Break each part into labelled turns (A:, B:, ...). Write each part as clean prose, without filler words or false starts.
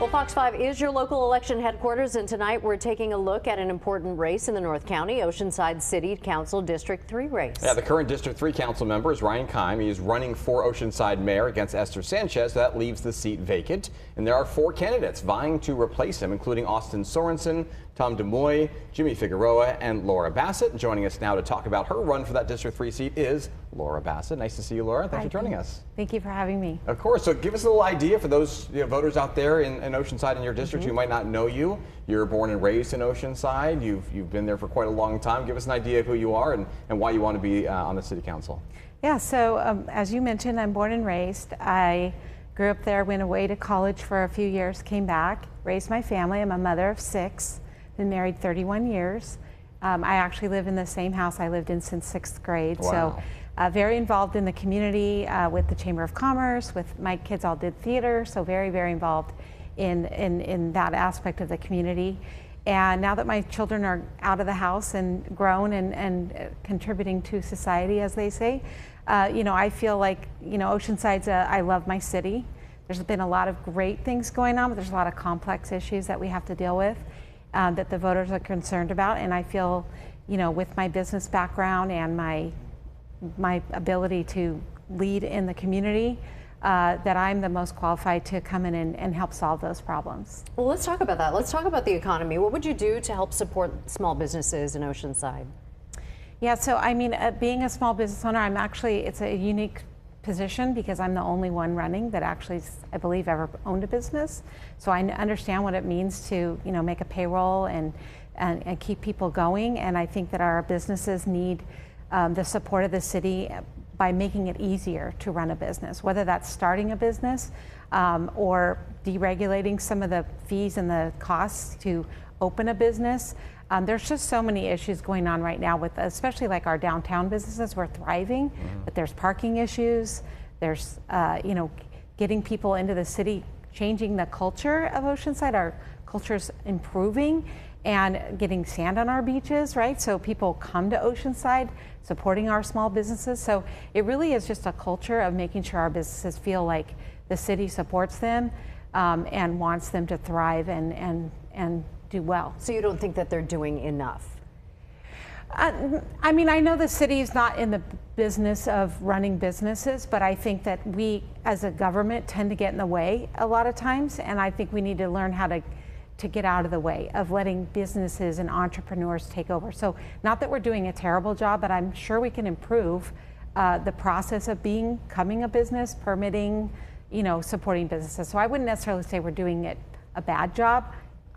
A: Well, Fox 5 is your local election headquarters, and tonight we're taking a look at an important race in the North County Oceanside City Council District 3 race.
B: Yeah, the current District 3 council member is Ryan Keim. He is running for Oceanside mayor against Esther Sanchez. That leaves the seat vacant, and there are 4 candidates vying to replace him, including Austin Sorensen, Tom DeMoy, Jimmy Figueroa, and Laura Bassett. Joining us now to talk about her run for that District 3 seat is Laura Bassett. Nice to see you, Laura. Thanks for joining us.
C: Thank you for having me.
B: Of course. So give us a little idea for those voters out there in Oceanside in your district who might not know you. You're born and raised in Oceanside. You've been there for quite a long time. Give us an idea of who you are and why you want to be on the city council.
C: Yeah, so as you mentioned, I'm born and raised. I grew up there, went away to college for a few years, came back, raised my family. I'm a mother of 6, been married 31 years. I actually live in the same house I lived in since 6th grade.
B: Wow.
C: So very involved in the community with the Chamber of Commerce, with my kids all did theater, so very, very involved in that aspect of the community. And now that my children are out of the house and grown and contributing to society, as they say, I feel like, Oceanside's I love my city. There's been a lot of great things going on, but there's a lot of complex issues that we have to deal with that the voters are concerned about. And I feel, with my business background and my ability to lead in the community, that I'm the most qualified to come in and help solve those problems.
A: Well, let's talk about that. Let's talk about the economy. What would you do to help support small businesses in Oceanside?
C: Yeah, so being a small business owner, it's a unique position because I'm the only one running that actually, I believe, ever owned a business. So I understand what it means to, make a payroll and keep people going. And I think that our businesses need the support of the city by making it easier to run a business, whether that's starting a business or deregulating some of the fees and the costs to open a business. There's just so many issues going on right now with, especially like our downtown businesses. We're thriving, but there's parking issues. There's, getting people into the city, changing the culture of Oceanside. Our culture's improving and getting sand on our beaches, right? So people come to Oceanside, supporting our small businesses. So it really is just a culture of making sure our businesses feel like the city supports them and wants them to thrive and do well.
A: So you don't think that they're doing enough?
C: I know the city is not in the business of running businesses, but I think that we as a government tend to get in the way a lot of times, and I think we need to learn how to get out of the way of letting businesses and entrepreneurs take over. So not that we're doing a terrible job, but I'm sure we can improve the process of becoming a business, permitting, supporting businesses. So I wouldn't necessarily say we're doing a bad job.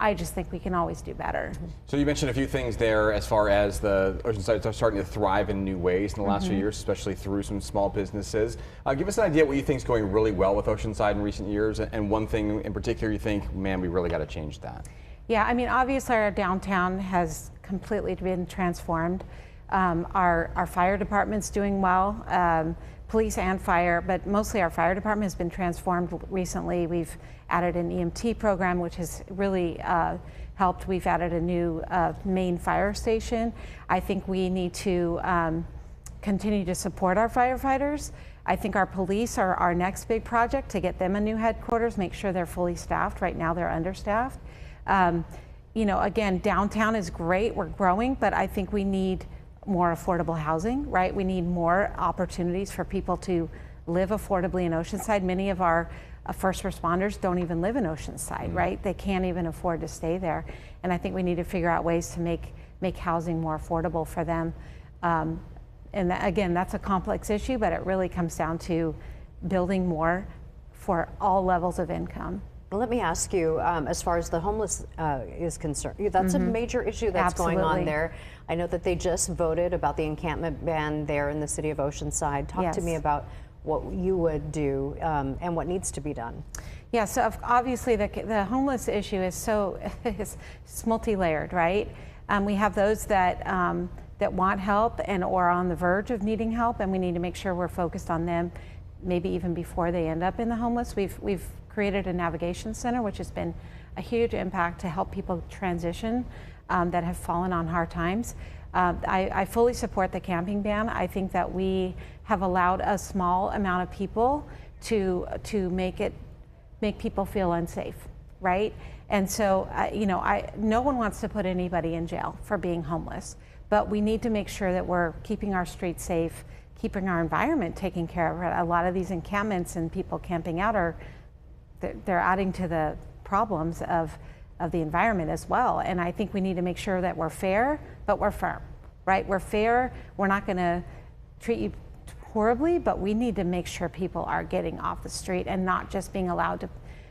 C: I just think we can always do better.
B: So you mentioned a few things there as far as the Oceanside are starting to thrive in new ways in the last few years, especially through some small businesses. Give us an idea what you think is going really well with Oceanside in recent years, and one thing in particular you think, man, we really got to change that.
C: Yeah, obviously our downtown has completely been transformed. Our fire department's doing well. Police and fire, but mostly our fire department has been transformed recently. We've added an EMT program, which has really helped. We've added a new main fire station. I think we need to continue to support our firefighters. I think our police are our next big project to get them a new headquarters, make sure they're fully staffed. Right now they're understaffed. Again, downtown is great, we're growing, but I think we need more affordable housing, right? We need more opportunities for people to live affordably in Oceanside. Many of our first responders don't even live in Oceanside, right? They can't even afford to stay there. And I think we need to figure out ways to make housing more affordable for them. Again, that's a complex issue, but it really comes down to building more for all levels of income.
A: Let me ask you, as far as the homeless is concerned, that's a major issue that's going on there. I know that they just voted about the encampment ban there in the city of Oceanside. Talk to me about what you would do and what needs to be done.
C: Yeah, so obviously the homeless issue is it's multi-layered, right? We have those that want help or are on the verge of needing help, and we need to make sure we're focused on them, maybe even before they end up in the homeless. We've created a navigation center, which has been a huge impact to help people transition that have fallen on hard times. I fully support the camping ban. I think that we have allowed a small amount of people to make people feel unsafe. right? And so, no one wants to put anybody in jail for being homeless, but we need to make sure that we're keeping our streets safe, keeping our environment taken care of. A lot of these encampments and people camping out they're adding to the problems of the environment as well. And I think we need to make sure that we're fair, but we're firm, right? We're fair. We're not going to treat you horribly, but we need to make sure people are getting off the street and not just being allowed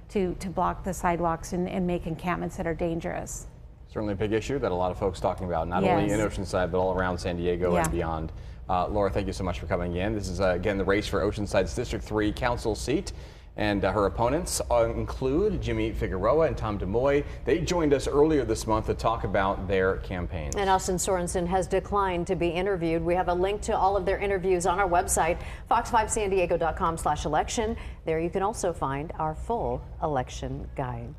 C: to block the sidewalks and make encampments that are dangerous.
B: Certainly a big issue that a lot of folks talking about, not only in Oceanside, but all around San Diego and beyond. Laura, thank you so much for coming in. This is, again, the race for Oceanside's District 3 Council seat. And her opponents include Jimmy Figueroa and Tom DeMoy. They joined us earlier this month to talk about their campaigns. And
A: Austin Sorensen has declined to be interviewed. We have a link to all of their interviews on our website, fox5sandiego.com/election. There you can also find our full election guide.